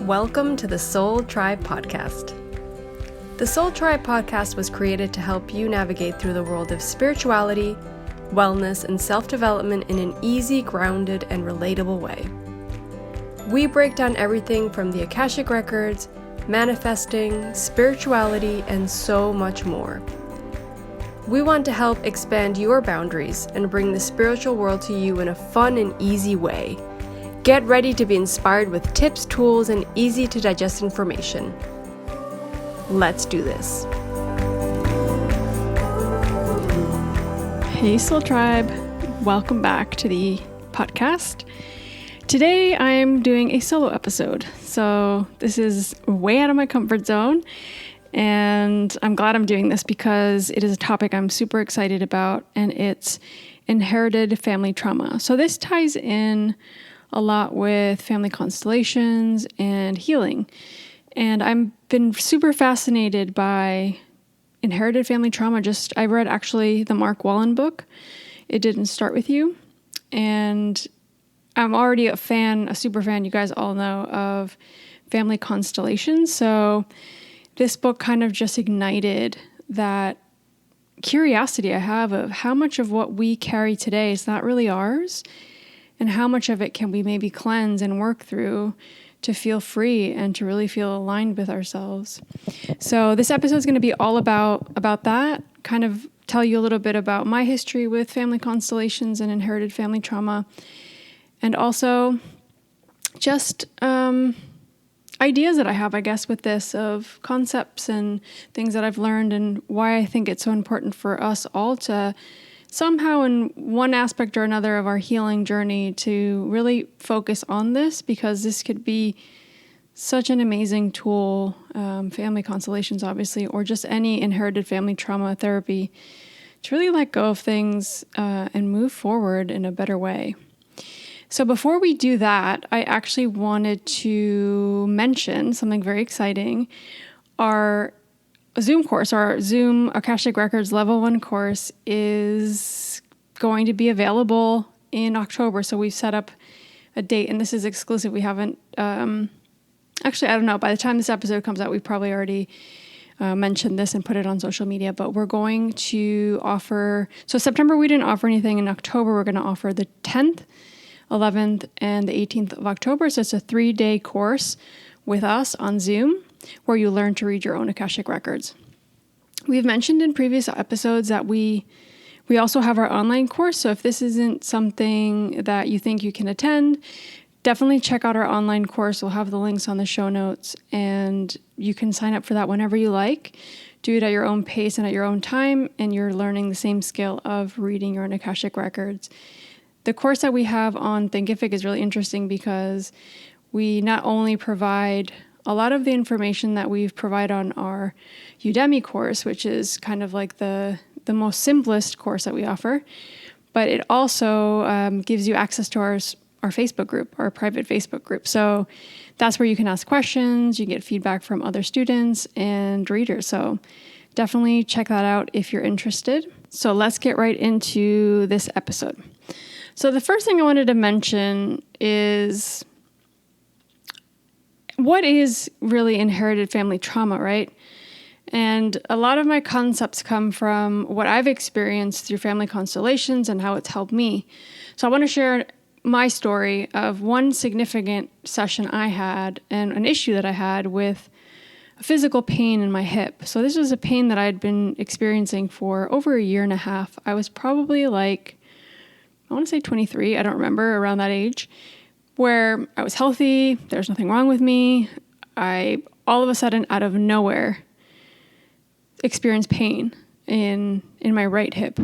Welcome to the Soul Tribe Podcast. The Soul Tribe Podcast was created to help you navigate through the world of spirituality, wellness, and self-development in an easy, grounded, and relatable way. We break down everything from the Akashic records, manifesting, spirituality, and so much more. We want to help expand your boundaries and bring the spiritual world to you in a fun and easy way. Get ready to be inspired with tips, tools, and easy to digest information. Let's do this. Hey Soul Tribe, welcome back to the podcast. Today I'm doing a solo episode. So this is way out of my comfort zone, and I'm glad I'm doing this because it is a topic I'm super excited about, and it's inherited family trauma. So this ties in a lot with family constellations and healing. And I've been super fascinated by inherited family trauma. I read actually the Mark Wallen book, It Didn't Start With You. And I'm already a super fan, you guys all know, of family constellations. So this book kind of just ignited that curiosity I have of how much of what we carry today is not really ours, and how much of it can we maybe cleanse and work through to feel free and to really feel aligned with ourselves. So this episode is going to be all about that, kind of tell you a little bit about my history with family constellations and inherited family trauma, and also just ideas that I have, I guess, with this, of concepts and things that I've learned, and why I think it's so important for us all to somehow, in one aspect or another of our healing journey, to really focus on this, because this could be such an amazing tool, family constellations, obviously, or just any inherited family trauma therapy, to really let go of things and move forward in a better way. So before we do that, I actually wanted to mention something very exciting. Our Zoom course, our Zoom Akashic Records Level 1 course, is going to be available in October. So we've set up a date, and this is exclusive. We haven't, actually, I don't know. By the time this episode comes out, we've probably already mentioned this and put it on social media, but we're going to offer, so September we didn't offer anything. In October, we're going to offer the 10th, 11th, and the 18th of October. So it's a 3-day course with us on Zoom, where you learn to read your own Akashic records. We've mentioned in previous episodes that we also have our online course. So if this isn't something that you think you can attend, definitely check out our online course. We'll have the links on the show notes, and you can sign up for that whenever you like. Do it at your own pace and at your own time, and you're learning the same skill of reading your own Akashic records. The course that we have on Thinkific is really interesting because we not only provide a lot of the information that we've provided on our Udemy course, which is kind of like the most simplest course that we offer, but it also gives you access to our Facebook group, our private Facebook group. So that's where you can ask questions, you get feedback from other students and readers. So definitely check that out if you're interested. So let's get right into this episode. So the first thing I wanted to mention is, what is really inherited family trauma, right? And a lot of my concepts come from what I've experienced through family constellations and how it's helped me. So I want to share my story of one significant session I had and an issue that I had with a physical pain in my hip. So this was a pain that I had been experiencing for over a year and a half. I was probably like, I want to say 23, I don't remember, around that age, where I was healthy, there's nothing wrong with me. I, all of a sudden, out of nowhere, experienced pain in my right hip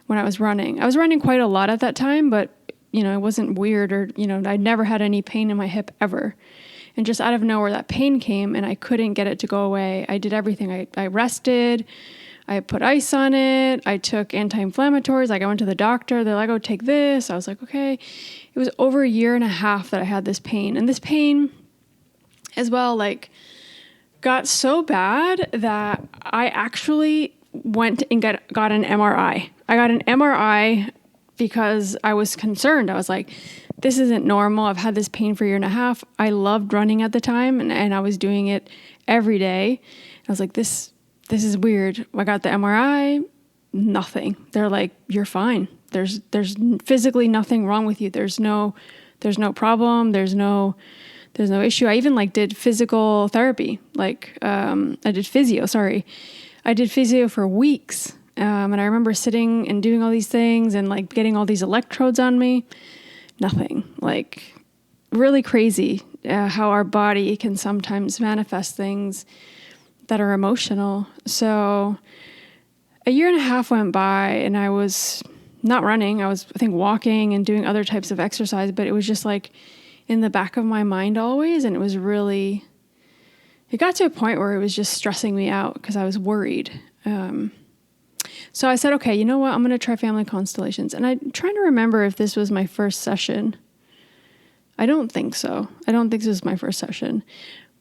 when I was running. I was running quite a lot at that time, but, it wasn't weird, or, I'd never had any pain in my hip ever. And just out of nowhere, that pain came, and I couldn't get it to go away. I did everything. I rested. I put ice on it. I took anti-inflammatories. I went to the doctor. They're like, oh, take this. I was like, okay. It was over a year and a half that I had this pain. And this pain as well, got so bad that I actually went and got an MRI. I got an MRI because I was concerned. I was like, this isn't normal. I've had this pain for a year and a half. I loved running at the time, and I was doing it every day. I was like, this is weird. I got the MRI, nothing. They're like, you're fine. There's physically nothing wrong with you. There's no problem. There's no issue. I even did physical therapy. I did physio, I did physio for weeks. And I remember sitting and doing all these things and getting all these electrodes on me. Nothing. Really crazy how our body can sometimes manifest things that are emotional. So a year and a half went by and I was not running. I was, I think, walking and doing other types of exercise, but it was just in the back of my mind always. And it got to a point where it was just stressing me out because I was worried. So I said, okay, you know what? I'm going to try family constellations. And I'm trying to remember if this was my first session. I don't think so. I don't think this was my first session.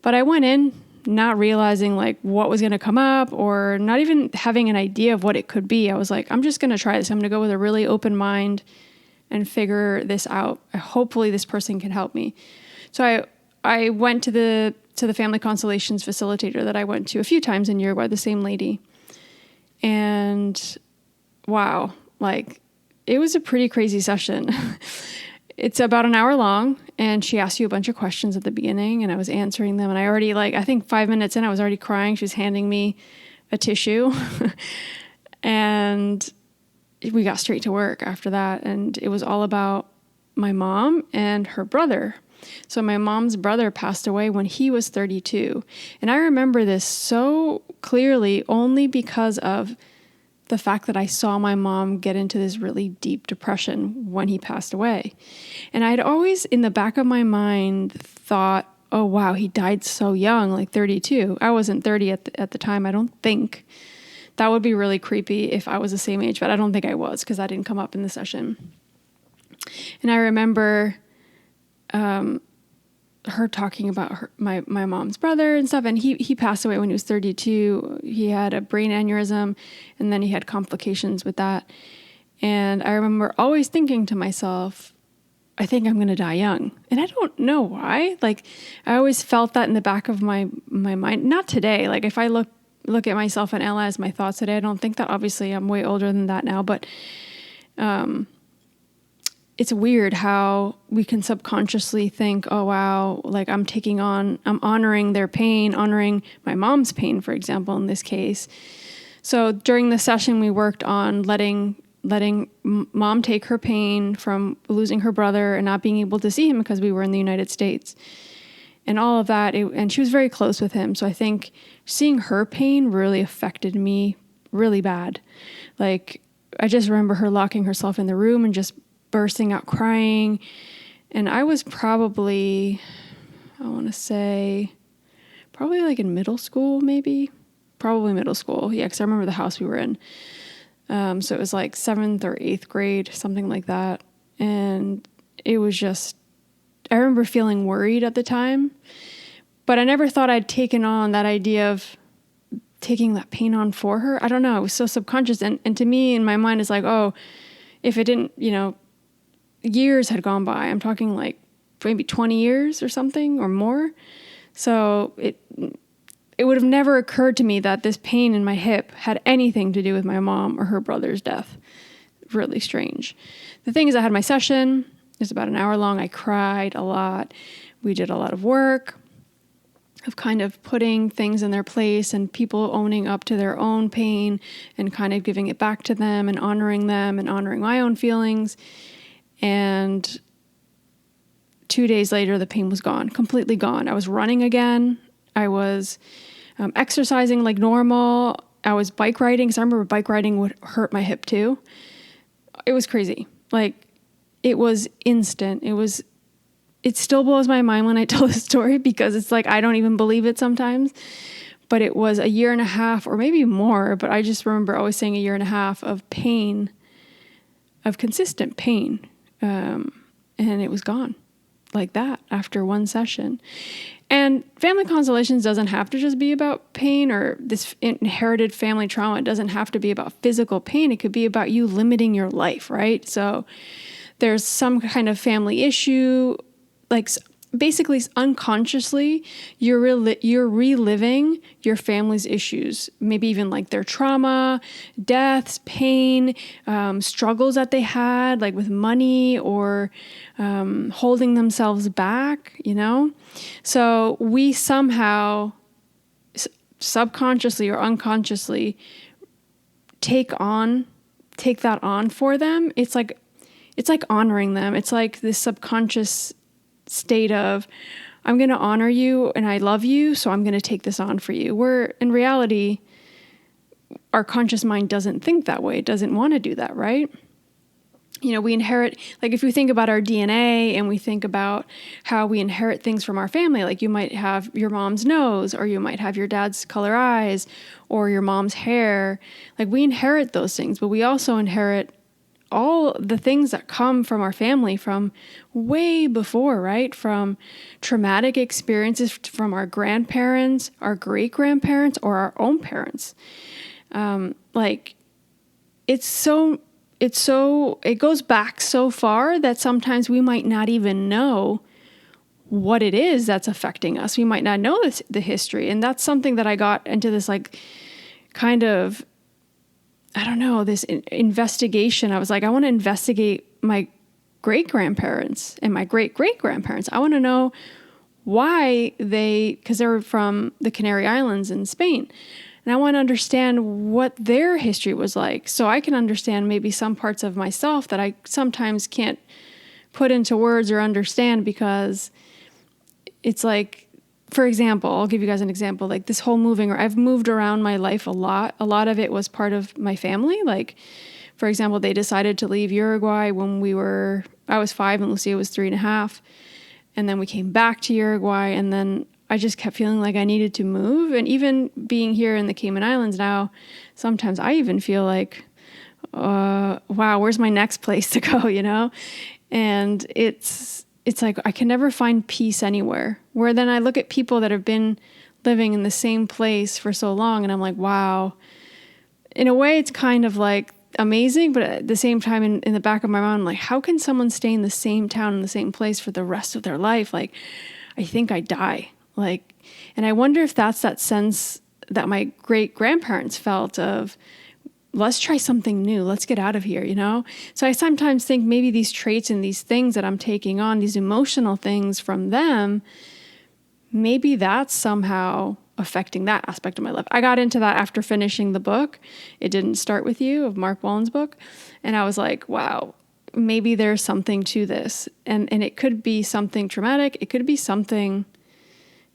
But I went in not realizing what was going to come up or not even having an idea of what it could be. I was like, I'm just going to try this. I'm going to go with a really open mind and figure this out. Hopefully this person can help me. So I went to the family constellations facilitator that I went to a few times in Uruguay, the same lady. And wow, it was a pretty crazy session. It's about an hour long and she asked you a bunch of questions at the beginning and I was answering them. And I already I think 5 minutes in, I was already crying. She was handing me a tissue and we got straight to work after that. And it was all about my mom and her brother. So my mom's brother passed away when he was 32. And I remember this so clearly only because of the fact that I saw my mom get into this really deep depression when he passed away. And I'd always, in the back of my mind, thought, oh, wow, he died so young, 32. I wasn't 30 at the time, I don't think. That would be really creepy if I was the same age, but I don't think I was because that didn't come up in the session. And I remember her talking about my mom's brother and stuff. And he passed away when he was 32. He had a brain aneurysm and then he had complications with that. And I remember always thinking to myself, I think I'm going to die young. And I don't know why. I always felt that in the back of my mind. Not today. If I look at myself and analyze my thoughts today, I don't think that. Obviously I'm way older than that now, but, it's weird how we can subconsciously think, oh, wow, I'm honoring their pain, honoring my mom's pain, for example, in this case. So during the session, we worked on letting mom take her pain from losing her brother and not being able to see him because we were in the United States and all of that. And she was very close with him. So I think seeing her pain really affected me really bad. I just remember her locking herself in the room and just bursting out crying. And I was probably, I want to say, probably in middle school, maybe. Probably middle school. Yeah, because I remember the house we were in. So it was 7th or 8th grade, something like that. And it was just, I remember feeling worried at the time. But I never thought I'd taken on that idea of taking that pain on for her. I don't know. It was so subconscious. And to me, in my mind, it's oh, if it didn't, years had gone by. I'm talking maybe 20 years or something or more. So it would have never occurred to me that this pain in my hip had anything to do with my mom or her brother's death. Really strange. The thing is, I had my session. It was about an hour long. I cried a lot. We did a lot of work of kind of putting things in their place and people owning up to their own pain and kind of giving it back to them and honoring my own feelings. And 2 days later, the pain was gone, completely gone. I was running again. I was exercising like normal. I was bike riding, because I remember bike riding would hurt my hip too. It was crazy. It was instant. It still blows my mind when I tell this story, because it's I don't even believe it sometimes. But it was a year and a half or maybe more, but I just remember always saying a year and a half of pain, of consistent pain. And it was gone like that after one session. And family constellations doesn't have to just be about pain or this inherited family trauma. It doesn't have to be about physical pain. It could be about you limiting your life, right? So there's some kind of family issue, like basically unconsciously, you're reliving your family's issues, maybe even like their trauma, deaths, pain, struggles that they had, like with money or holding themselves back, So we somehow subconsciously or unconsciously take that on for them. It's like honoring them. It's like this subconscious state of, I'm going to honor you and I love you, so I'm going to take this on for you. Where in reality, our conscious mind doesn't think that way. It doesn't want to do that, right? We inherit, like if you think about our DNA and we think about how we inherit things from our family, like you might have your mom's nose, or you might have your dad's color eyes, or your mom's hair. Like we inherit those things, but we also inherit all the things that come from our family from way before, right? From traumatic experiences from our grandparents, our great-grandparents, or our own parents. It goes back so far that sometimes we might not even know what it is that's affecting us. We might not know the history. And that's something that I got into this this investigation. I was like, I want to investigate my great-grandparents and my great-great-grandparents. I want to know why because they were from the Canary Islands in Spain. And I want to understand what their history was like, so I can understand maybe some parts of myself that I sometimes can't put into words or understand, because it's like, for example, I'll give you guys an example, like this whole I've moved around my life a lot. A lot of it was part of my family. Like, for example, they decided to leave Uruguay when I was 5 and Lucia was 3.5. And then we came back to Uruguay, and then I just kept feeling like I needed to move. And even being here in the Cayman Islands now, sometimes I even feel like, wow, where's my next place to go, And it's like I can never find peace anywhere. Where then I look at people that have been living in the same place for so long, and I'm like, wow. In a way, it's kind of like amazing, but at the same time, in the back of my mind, I'm like, how can someone stay in the same town, in the same place for the rest of their life? Like, I think I'd die. And I wonder if that's that sense that my great-grandparents felt of, let's try something new. Let's get out of here, So I sometimes think maybe these traits and these things that I'm taking on, these emotional things from them, maybe that's somehow affecting that aspect of my life. I got into that after finishing the book, It Didn't Start With You, of Mark Wallen's book. And I was like, wow, maybe there's something to this. And it could be something traumatic. It could be something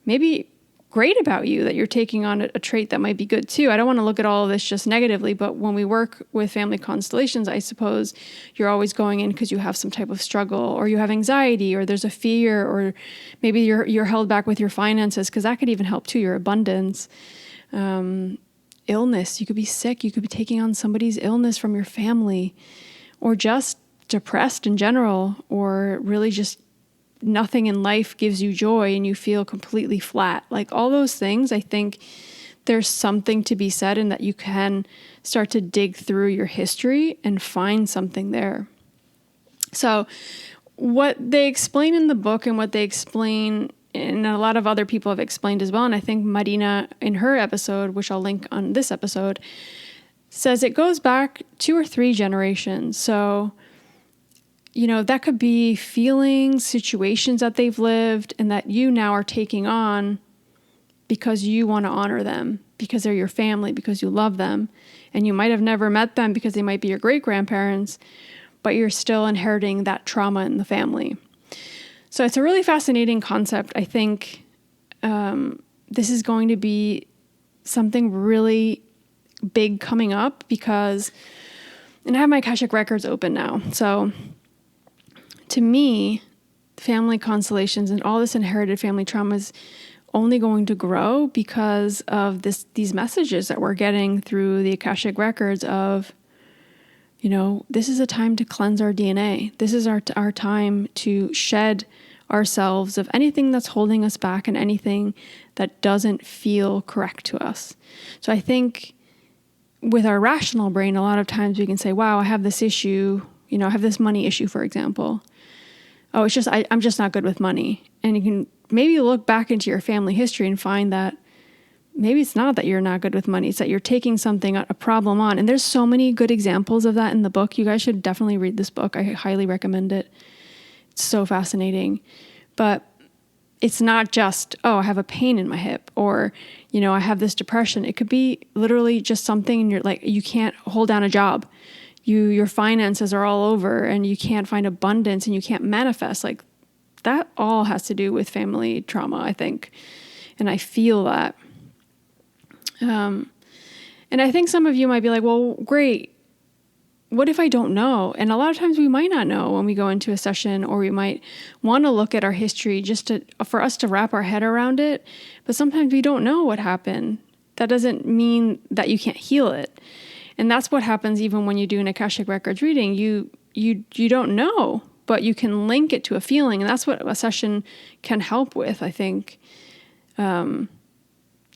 maybe great about you, that you're taking on a trait that might be good too. I don't want to look at all of this just negatively, but when we work with family constellations, I suppose you're always going in because you have some type of struggle, or you have anxiety, or there's a fear, or maybe you're held back with your finances, because that could even help too, your abundance. Illness, you could be sick, you could be taking on somebody's illness from your family, or just depressed in general, or really just nothing in life gives you joy and you feel completely flat. Like all those things, I think there's something to be said in that you can start to dig through your history and find something there. So what they explain in the book, and what they explain, and a lot of other people have explained as well, and I think Marina in her episode, which I'll link on this episode, says it goes back 2 or 3 generations. So that could be feelings, situations that they've lived, and that you now are taking on because you want to honor them, because they're your family, because you love them. And you might have never met them because they might be your great-grandparents, but you're still inheriting that trauma in the family. So it's a really fascinating concept. I think this is going to be something really big coming up, because, and I have my Akashic records open now. So to me, family constellations and all this inherited family trauma is only going to grow because of these messages that we're getting through the Akashic records of, this is a time to cleanse our DNA. This is our time to shed ourselves of anything that's holding us back and anything that doesn't feel correct to us. So I think with our rational brain, a lot of times we can say, wow, I have this issue I have this money issue, for example. Oh, it's just, I'm just not good with money. And you can maybe look back into your family history and find that maybe it's not that you're not good with money. It's that you're taking something, a problem on. And there's so many good examples of that in the book. You guys should definitely read this book. I highly recommend it. It's so fascinating. But it's not just, oh, I have a pain in my hip, or, I have this depression. It could be literally just something, and you're like, you can't hold down a job. Your finances are all over, and you can't find abundance, and you can't manifest. Like, that all has to do with family trauma, I think. And I feel that. And I think some of you might be like, well, great. What if I don't know? And a lot of times we might not know when we go into a session, or we might want to look at our history just for us to wrap our head around it. But sometimes we don't know what happened. That doesn't mean that you can't heal it. And that's what happens even when you do an Akashic Records reading. You don't know, but you can link it to a feeling. And that's what a session can help with, I think.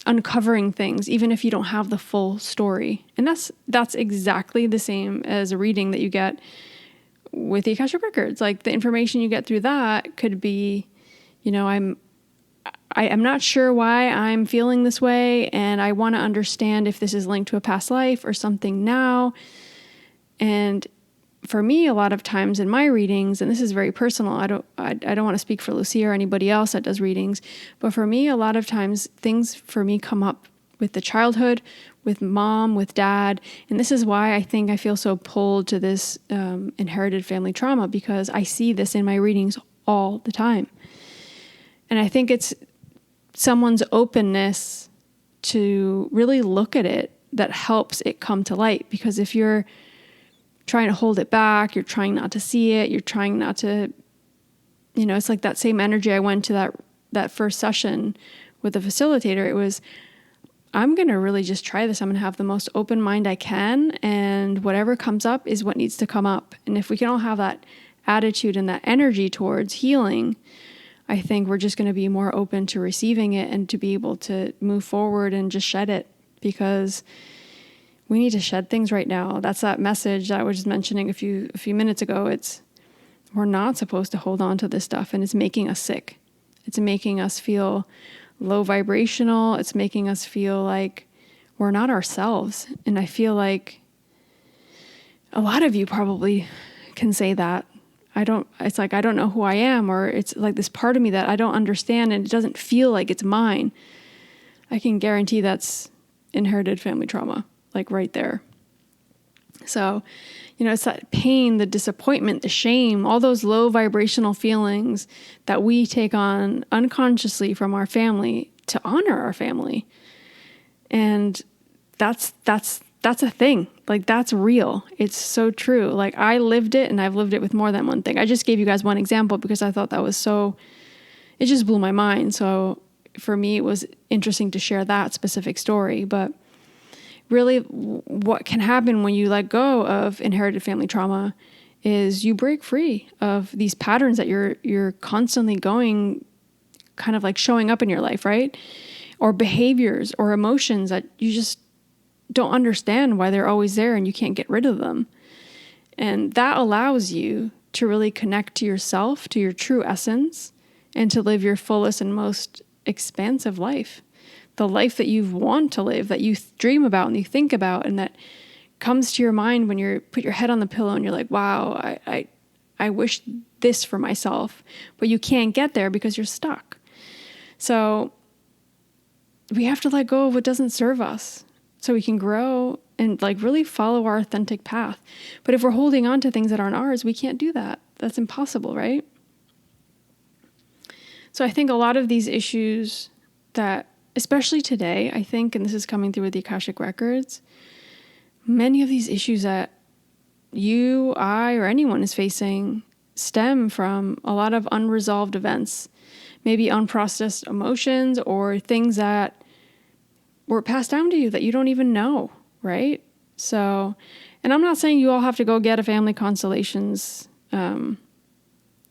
Uncovering things, even if you don't have the full story. And that's exactly the same as a reading that you get with the Akashic Records. Like, the information you get through that could be, I'm not sure why I'm feeling this way, and I want to understand if this is linked to a past life or something now. And for me, a lot of times in my readings, and this is very personal, I don't want to speak for Lucia or anybody else that does readings, but for me, a lot of times things for me come up with the childhood, with mom, with dad. And this is why I think I feel so pulled to this inherited family trauma, because I see this in my readings all the time. And I think it's someone's openness to really look at it that helps it come to light. Because if you're trying to hold it back, you're trying not to see it, you're trying not to, it's like that same energy. I went to that first session with the facilitator. It was, I'm going to really just try this. I'm going to have the most open mind I can, and whatever comes up is what needs to come up. And if we can all have that attitude and that energy towards healing, I think we're just going to be more open to receiving it and to be able to move forward and just shed it, because we need to shed things right now. That's that message that I was just mentioning a few minutes ago. We're not supposed to hold on to this stuff, and it's making us sick. It's making us feel low vibrational. It's making us feel like we're not ourselves. And I feel like a lot of you probably can say that. It's like, I don't know who I am, or it's like this part of me that I don't understand, and it doesn't feel like it's mine. I can guarantee that's inherited family trauma. Like, right there. So, it's that pain, the disappointment, the shame, all those low vibrational feelings that we take on unconsciously from our family to honor our family. And that's a thing. Like, that's real. It's so true. Like, I lived it, and I've lived it with more than one thing. I just gave you guys one example because I thought that was it just blew my mind. So for me, it was interesting to share that specific story. But really, what can happen when you let go of inherited family trauma is you break free of these patterns that you're constantly going, kind of like showing up in your life, right? Or behaviors or emotions that you just don't understand why they're always there, and you can't get rid of them. And that allows you to really connect to yourself, to your true essence, and to live your fullest and most expansive life. The life that you want to live, that you dream about and you think about, and that comes to your mind when you put your head on the pillow and you're like, wow, I wish this for myself, but you can't get there because you're stuck. So we have to let go of what doesn't serve us so we can grow and like really follow our authentic path. But if we're holding on to things that aren't ours, we can't do that. That's impossible, right? So I think a lot of these issues that, especially today, I think, and this is coming through with the Akashic Records, many of these issues that you, I, or anyone is facing stem from a lot of unresolved events, maybe unprocessed emotions or things that were passed down to you that you don't even know, right? So, and I'm not saying you all have to go get a family constellations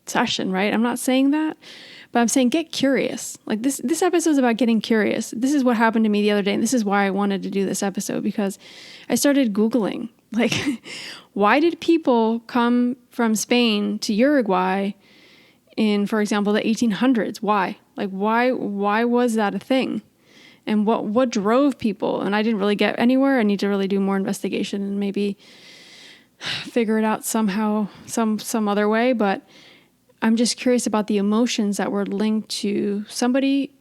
session, right? I'm not saying that. But I'm saying get curious. Like this episode is about getting curious. This is what happened to me the other day. And this is why I wanted to do this episode, because I started Googling Like, why did people come from Spain to Uruguay in, for example, the 1800s? Why? Like, why was that a thing? And what drove people? And I didn't really get anywhere. I need to really do more investigation and maybe figure it out somehow, some other way. But I'm just curious about the emotions that were linked to somebody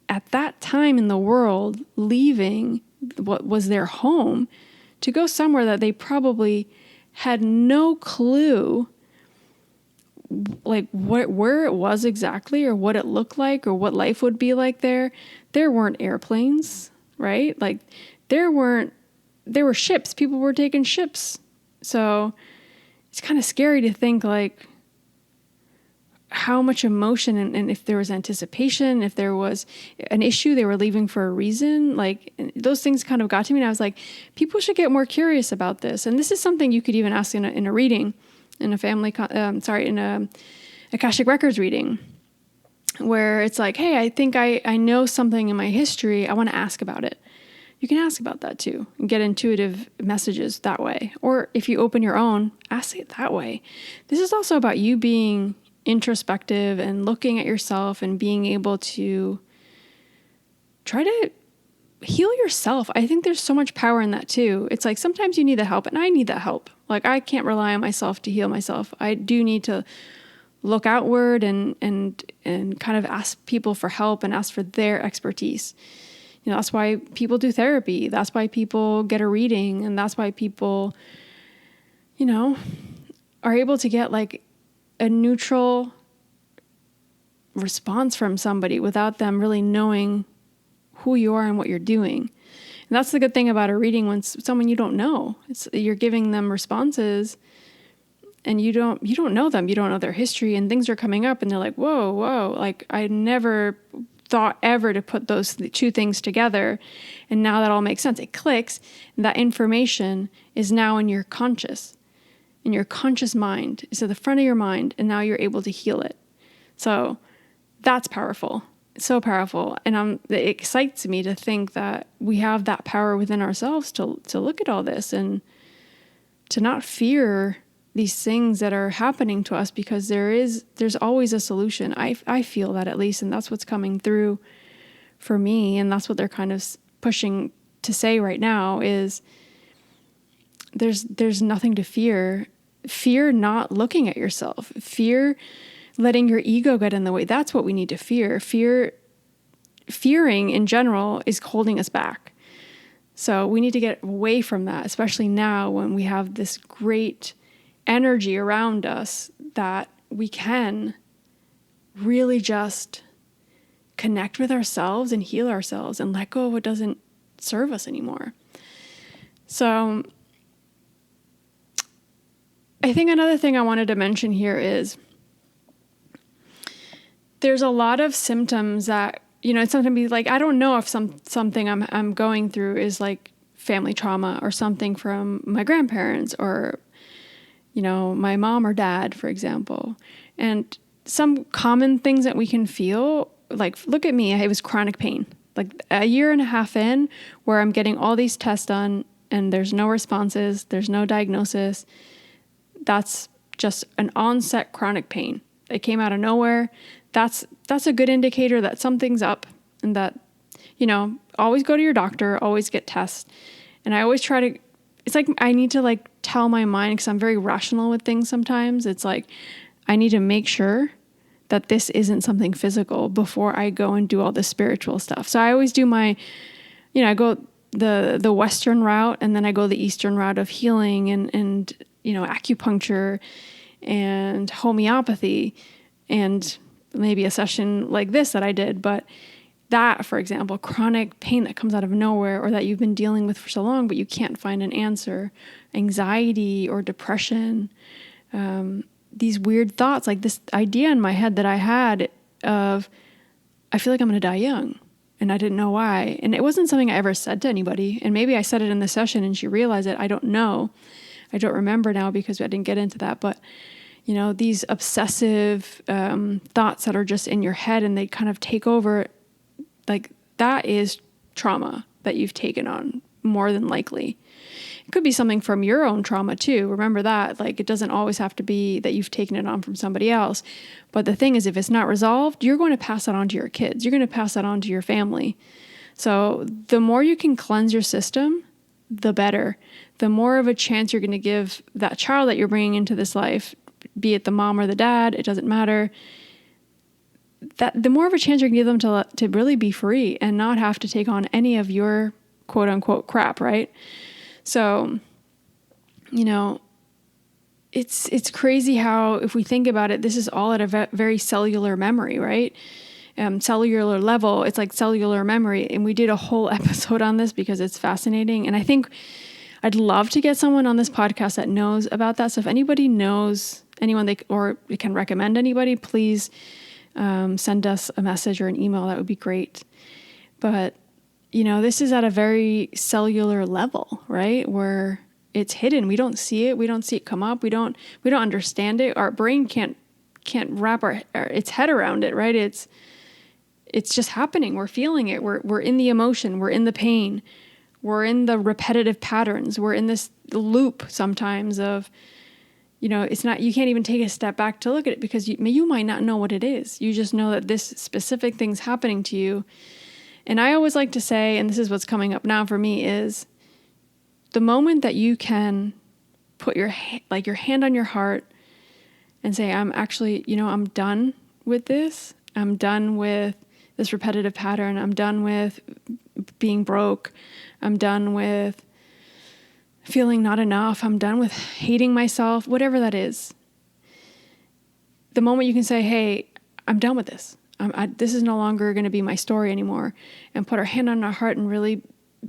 at that time in the world leaving what was their home to go somewhere that they probably had no clue like where it was exactly, or what it looked like, or what life would be like there. There weren't airplanes, right? Like there were ships. People were taking ships. So it's kind of scary to think like how much emotion and if there was anticipation, if there was an issue, they were leaving for a reason. Like those things kind of got to me, and I was like, people should get more curious about this. And this is something you could even ask in a reading, in a Akashic Records reading, where it's like, hey, I think I know something in my history. I want to ask about it. You can ask about that too and get intuitive messages that way. Or if you open your own, ask it that way. This is also about you being introspective and looking at yourself and being able to try to heal yourself. I think there's so much power in that too. It's like sometimes you need the help, and I need that help. Like I can't rely on myself to heal myself. I do need to look outward and kind of ask people for help and ask for their expertise. You know, that's why people do therapy. That's why people get a reading, and that's why people, you know, are able to get like a neutral response from somebody without them really knowing who you are and what you're doing. And that's the good thing about a reading when someone you don't know. You're giving them responses and you don't know them. You don't know their history, and things are coming up and they're like, whoa. Like I never thought ever to put those two things together. And now that all makes sense. It clicks. And that information is now in your conscious mind. It's at the front of your mind, and now you're able to heal it. So that's powerful. It's so powerful. And it excites me to think that we have that power within ourselves to look at all this and to not fear these things that are happening to us, because there's always a solution. I feel that, at least, and that's what's coming through for me. And that's what they're kind of pushing to say right now is there's nothing to fear. Fear not looking at yourself. Fear letting your ego get in the way. That's what we need to fear. Fearing in general is holding us back. So we need to get away from that, especially now when we have this great energy around us that we can really just connect with ourselves and heal ourselves and let go of what doesn't serve us anymore. So I think another thing I wanted to mention here is there's a lot of symptoms that, you know, it's something be like, I don't know if something I'm going through is like family trauma or something from my grandparents or, you know, my mom or dad, for example. And some common things that we can feel, like, look at me, it was chronic pain. Like a year and a half in where I'm getting all these tests done and there's no responses, there's no diagnosis. That's just an onset chronic pain. It came out of nowhere. That's a good indicator that something's up, and that, you know, always go to your doctor, always get tests. And I always try to, it's like I need to like tell my mind, because I'm very rational with things sometimes. It's like I need to make sure that this isn't something physical before I go and do all the spiritual stuff. So I always do my, you know, I go the Western route, and then I go the Eastern route of healing and you know, acupuncture and homeopathy and maybe a session like this that I did. But that, for example, chronic pain that comes out of nowhere or that you've been dealing with for so long, but you can't find an answer, anxiety or depression, these weird thoughts, like this idea in my head that I had of, I feel like I'm going to die young. And I didn't know why. And it wasn't something I ever said to anybody. And maybe I said it in the session and she realized it. I don't know. I don't remember now because I didn't get into that. But, you know, these obsessive thoughts that are just in your head and they kind of take over, like that is trauma that you've taken on more than likely. It could be something from your own trauma too. Remember that. Like, it doesn't always have to be that you've taken it on from somebody else. But the thing is, if it's not resolved, you're going to pass that on to your kids. You're going to pass that on to your family. So the more you can cleanse your system, the better. The more of a chance you're going to give that child that you're bringing into this life, be it the mom or the dad, it doesn't matter. That the more of a chance you're going to give them to really be free and not have to take on any of your quote unquote crap, right? So, it's crazy how, if we think about it, this is all at a very cellular memory, right? Cellular level, it's like cellular memory. And we did a whole episode on this because it's fascinating. And I think I'd love to get someone on this podcast that knows about that. So if anybody knows anyone or can recommend anybody, please send us a message or an email. That would be great. But, this is at a very cellular level, right? Where it's hidden. We don't see it. We don't see it come up. We don't understand it. Our brain can't wrap its head around it, right? It's just happening. We're feeling it. We're in the emotion. We're in the pain. We're in the repetitive patterns. We're in this loop sometimes of, it's not, you can't even take a step back to look at it because you might not know what it is. You just know that this specific thing's happening to you. And I always like to say, and this is what's coming up now for me, is the moment that you can put your hand on your heart and say, I'm actually, I'm done with this. I'm done with this repetitive pattern. I'm done with being broke. I'm done with feeling not enough. I'm done with hating myself, whatever that is. The moment you can say, hey, I'm done with this. This is no longer going to be my story anymore, and put our hand on our heart and really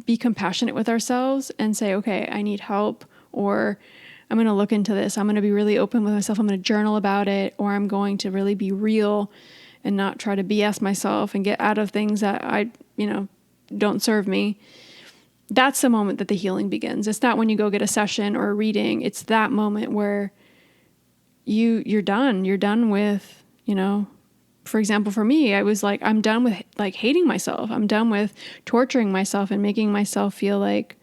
be compassionate with ourselves and say, okay, I need help, or I'm going to look into this. I'm going to be really open with myself. I'm going to journal about it, or I'm going to really be real and not try to BS myself and get out of things that don't serve me. That's the moment that the healing begins. It's not when you go get a session or a reading. It's that moment where you're done. You're done with, for example, for me, I was like, I'm done with like hating myself. I'm done with torturing myself and making myself feel like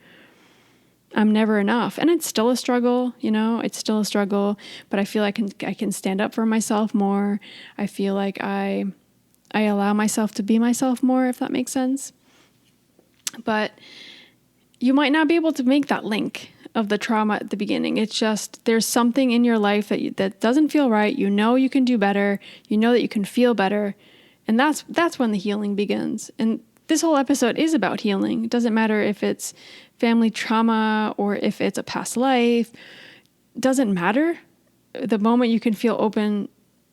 I'm never enough. And it's still a struggle, it's still a struggle, but I feel like I can stand up for myself more. I feel like I allow myself to be myself more, if that makes sense. But you might not be able to make that link of the trauma at the beginning. It's just, there's something in your life that doesn't feel right. You can do better. You know that you can feel better. And that's when the healing begins. And this whole episode is about healing. It doesn't matter if it's family trauma or if it's a past life. It doesn't matter. The moment you can feel open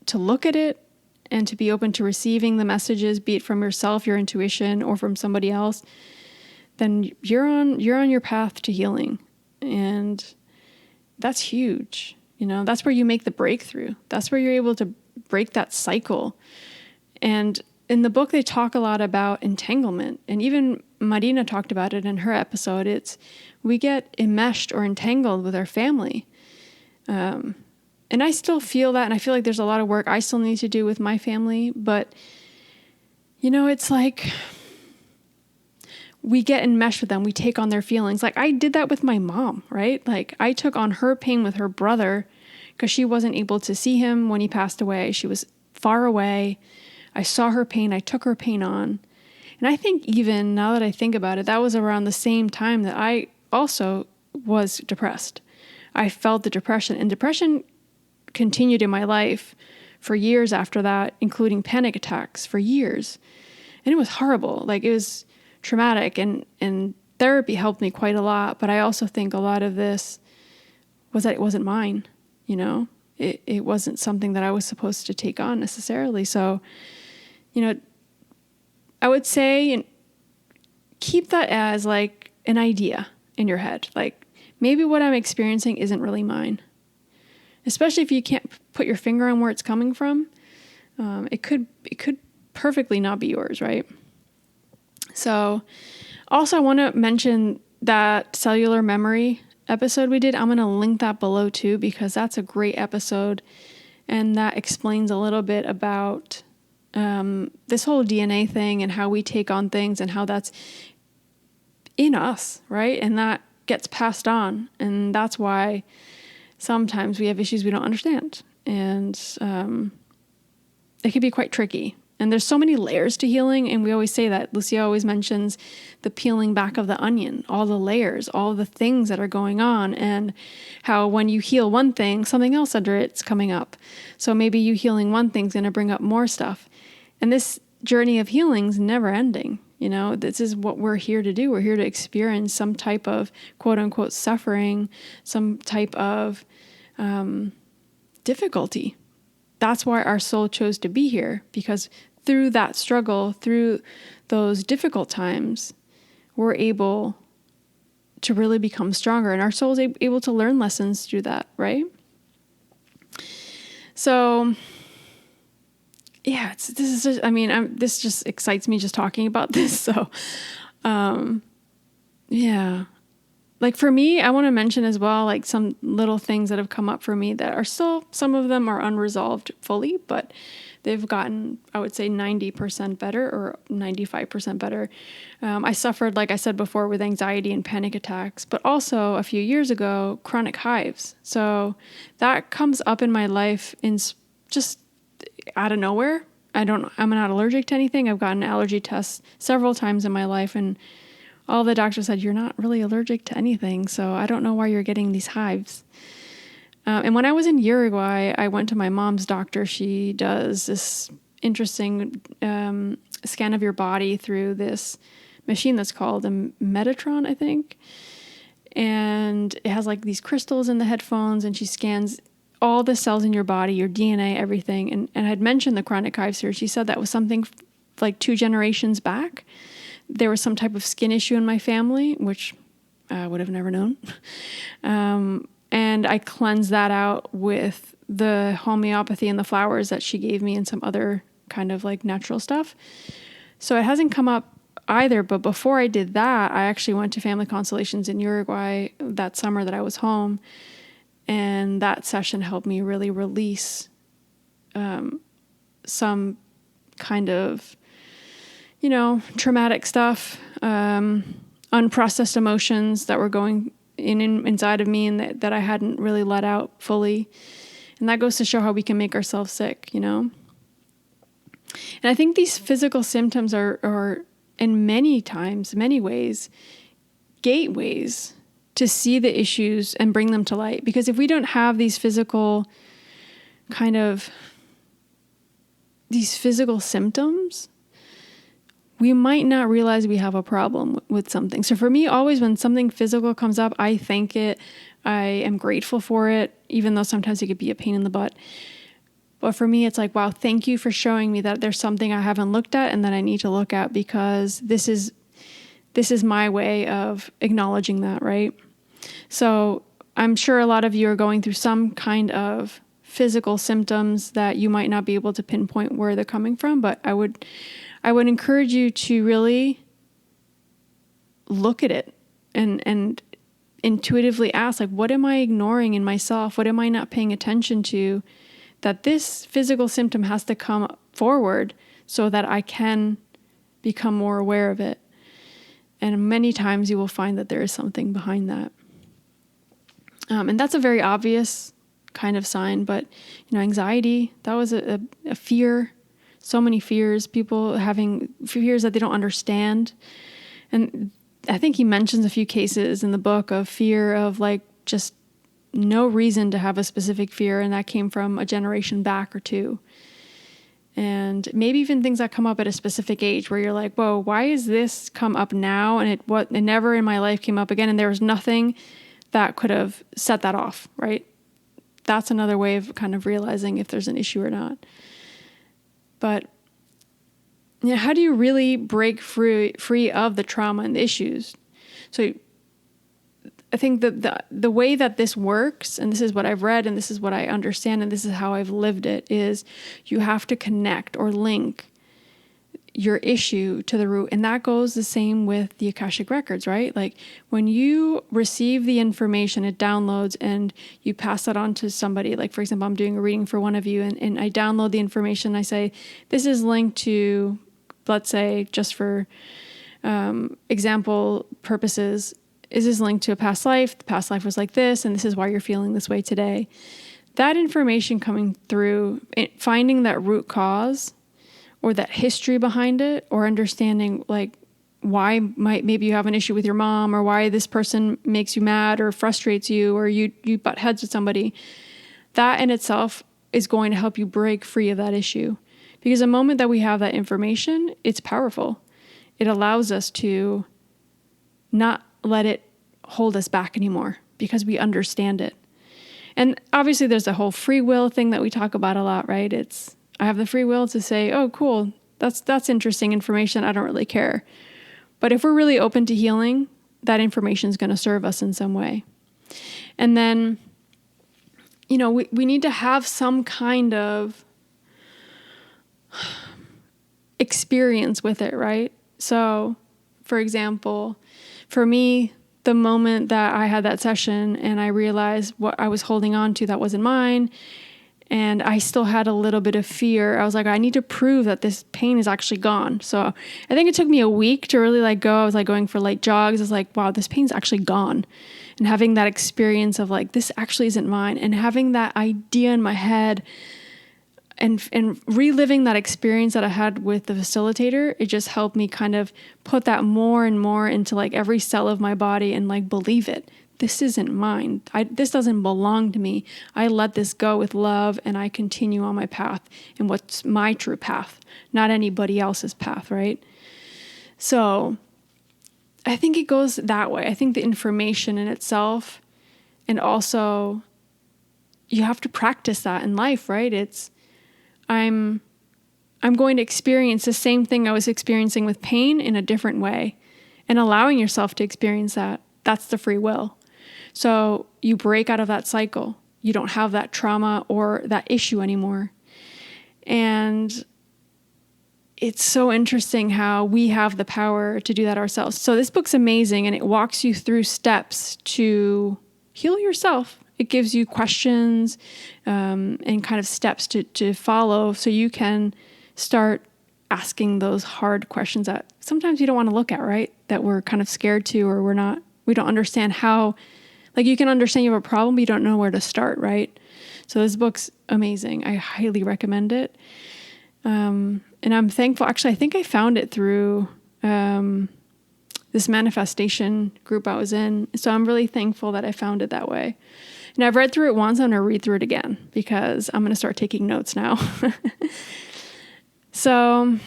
to look at it and to be open to receiving the messages, be it from yourself, your intuition, or from somebody else, then you're on your path to healing. And that's huge. That's where you make the breakthrough. That's where you're able to break that cycle. And in the book, they talk a lot about entanglement. And even Marina talked about it in her episode. We get enmeshed or entangled with our family. And I still feel that. And I feel like there's a lot of work I still need to do with my family. But, it's like we get enmeshed with them. We take on their feelings. Like I did that with my mom, right? Like I took on her pain with her brother because she wasn't able to see him when he passed away. She was far away. I saw her pain. I took her pain on. And I think even now that I think about it, that was around the same time that I also was depressed. I felt the depression, and depression continued in my life for years after that, including panic attacks for years. And it was horrible. Like it was traumatic, and therapy helped me quite a lot. But I also think a lot of this was that it wasn't mine, it wasn't something that I was supposed to take on necessarily. So, I would say keep that as like an idea in your head. Like maybe what I'm experiencing isn't really mine, especially if you can't put your finger on where it's coming from. It could perfectly not be yours, right? So also I want to mention that cellular memory episode we did. I'm going to link that below too, because that's a great episode. And that explains a little bit about this whole DNA thing and how we take on things and how that's in us, right? And that gets passed on. And that's why sometimes we have issues we don't understand. And it can be quite tricky. And there's so many layers to healing. And we always say that. Lucia always mentions the peeling back of the onion, all the layers, all the things that are going on, and how when you heal one thing, something else under it's coming up. So maybe you healing one thing's going to bring up more stuff. And this journey of healing's never ending. You know, this is what we're here to do. We're here to experience some type of quote unquote suffering, some type of difficulty. That's why our soul chose to be here, because through that struggle, through those difficult times, we're able to really become stronger, and our soul is able to learn lessons through that, right? So, yeah, this just excites me just talking about this. So, yeah. Like for me, I want to mention as well, like some little things that have come up for me that are still, some of them are unresolved fully, but they've gotten, I would say 90% better or 95% better. I suffered, like I said before, with anxiety and panic attacks, but also a few years ago, chronic hives. So that comes up in my life in just out of nowhere. I'm not allergic to anything. I've gotten allergy tests several times in my life, and all the doctors said, you're not really allergic to anything, so I don't know why you're getting these hives. And when I was in Uruguay, I went to my mom's doctor. She does this interesting scan of your body through this machine that's called a Metatron, I think. And it has like these crystals in the headphones, and she scans all the cells in your body, your DNA, everything. And I had mentioned the chronic hives here. She said that was something like 2 generations back. There was some type of skin issue in my family, which I would have never known. And I cleansed that out with the homeopathy and the flowers that she gave me and some other kind of like natural stuff. So it hasn't come up either. But before I did that, I actually went to Family Constellations in Uruguay that summer that I was home. And that session helped me really release some kind of, traumatic stuff, unprocessed emotions that were going inside of me and that I hadn't really let out fully. And that goes to show how we can make ourselves sick, And I think these physical symptoms are in many ways, gateways to see the issues and bring them to light. Because if we don't have these physical symptoms, we might not realize we have a problem with something. So for me, always when something physical comes up, I thank it. I am grateful for it, even though sometimes it could be a pain in the butt. But for me, it's like, wow, thank you for showing me that there's something I haven't looked at and that I need to look at, because this is my way of acknowledging that, right? So I'm sure a lot of you are going through some kind of physical symptoms that you might not be able to pinpoint where they're coming from, but I would encourage you to really look at it and intuitively ask, like, what am I ignoring in myself? What am I not paying attention to, that this physical symptom has to come forward so that I can become more aware of it? And many times you will find that there is something behind that. And that's a very obvious kind of sign, but, anxiety, that was a fear. So many fears, people having fears that they don't understand. And I think he mentions a few cases in the book of fear of like just no reason to have a specific fear. And that came from a generation back or two. And maybe even things that come up at a specific age where you're like, whoa, why is this come up now? And it never in my life came up again. And there was nothing that could have set that off, right? That's another way of kind of realizing if there's an issue or not. But how do you really break free of the trauma and the issues? So I think that the way that this works, and this is what I've read and this is what I understand and this is how I've lived it, is you have to connect or link your issue to the root. And that goes the same with the Akashic records, right? Like when you receive the information, it downloads and you pass that on to somebody. Like, for example, I'm doing a reading for one of you and I download the information. I say, this is linked to, let's say, just for example purposes, is this linked to a past life? The past life was like this, and this is why you're feeling this way today. That information coming through, finding that root cause or that history behind it, or understanding like why maybe you have an issue with your mom, or why this person makes you mad or frustrates you, or you butt heads with somebody, that in itself is going to help you break free of that issue. Because the moment that we have that information, it's powerful. It allows us to not let it hold us back anymore because we understand it. And obviously there's a whole free will thing that we talk about a lot, right? I have the free will to say, oh, cool, that's interesting information. I don't really care. But if we're really open to healing, that information is going to serve us in some way. And then, we need to have some kind of experience with it, right? So, for example, for me, the moment that I had that session and I realized what I was holding on to that wasn't mine, and I still had a little bit of fear, I was like, I need to prove that this pain is actually gone. So I think it took me a week to really go. I was like going for light jogs. I was like, wow, this pain's actually gone. And having that experience of like, this actually isn't mine. And having that idea in my head and reliving that experience that I had with the facilitator, it just helped me kind of put that more and more into like every cell of my body and like believe it. This isn't mine. This doesn't belong to me. I let this go with love and I continue on my path and what's my true path, not anybody else's path, right? So I think it goes that way. I think the information in itself, and also you have to practice that in life, right? I'm going to experience the same thing I was experiencing with pain in a different way, and allowing yourself to experience that. That's the free will. So you break out of that cycle. You don't have that trauma or that issue anymore. And it's so interesting how we have the power to do that ourselves. So this book's amazing, and it walks you through steps to heal yourself. It gives you questions and kind of steps to follow so you can start asking those hard questions that sometimes you don't want to look at, right? That we're kind of scared to, or we don't understand how. Like, you can understand you have a problem, but you don't know where to start, right? So this book's amazing. I highly recommend it. And I'm thankful. Actually, I think I found it through this manifestation group I was in. So I'm really thankful that I found it that way. And I've read through it once. I'm going to read through it again because I'm going to start taking notes now. So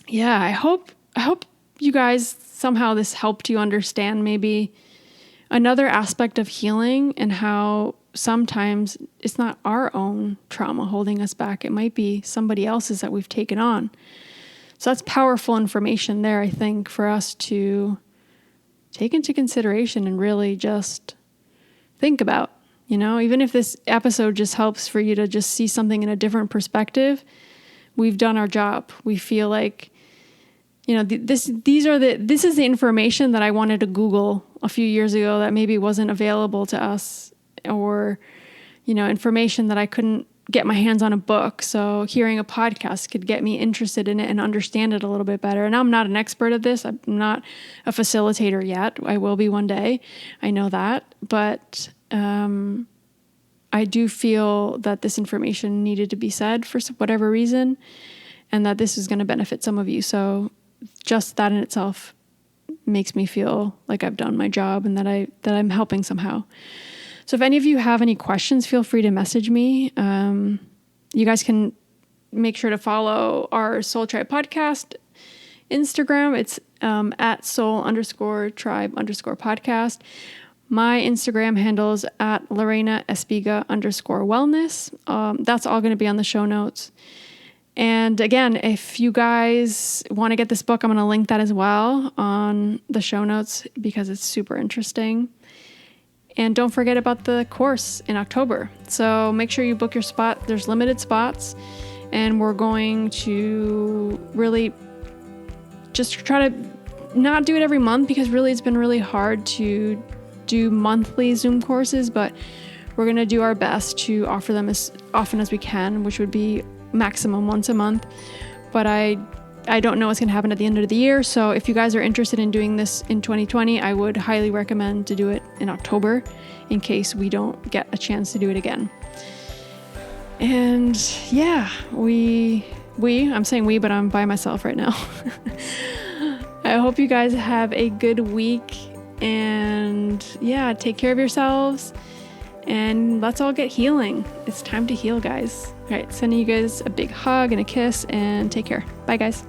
yeah, I hope you guys, somehow this helped you understand maybe another aspect of healing, and how sometimes it's not our own trauma holding us back. It might be somebody else's that we've taken on. So that's powerful information there, I think, for us to take into consideration and really just think about, even if this episode just helps for you to just see something in a different perspective, we've done our job. We feel like, this is the information that I wanted to Google a few years ago that maybe wasn't available to us, or, information that I couldn't get my hands on a book. So hearing a podcast could get me interested in it and understand it a little bit better. And I'm not an expert at this. I'm not a facilitator yet. I will be one day. I know that. But I do feel that this information needed to be said for whatever reason, and that this is going to benefit some of you. So just that in itself makes me feel like I've done my job and that I'm helping somehow. So if any of you have any questions, feel free to message me. You guys can make sure to follow our Soul Tribe podcast Instagram. It's at soul_tribe_podcast. My Instagram handle is at Lorena Espiga_wellness. That's all going to be on the show notes. And again, if you guys want to get this book, I'm going to link that as well on the show notes because it's super interesting. And don't forget about the course in October. So make sure you book your spot. There's limited spots. And we're going to really just try to not do it every month, because really it's been really hard to do monthly Zoom courses. But we're going to do our best to offer them as often as we can, which would be maximum once a month. But I I don't know what's going to happen at the end of the year. So if you guys are interested in doing this in 2020, I would highly recommend to do it in October in case we don't get a chance to do it again. And yeah, I'm saying we, but I'm by myself right now. I hope you guys have a good week, and yeah, take care of yourselves, and let's all get healing. It's time to heal, guys. All right, sending you guys a big hug and a kiss, and take care. Bye, guys.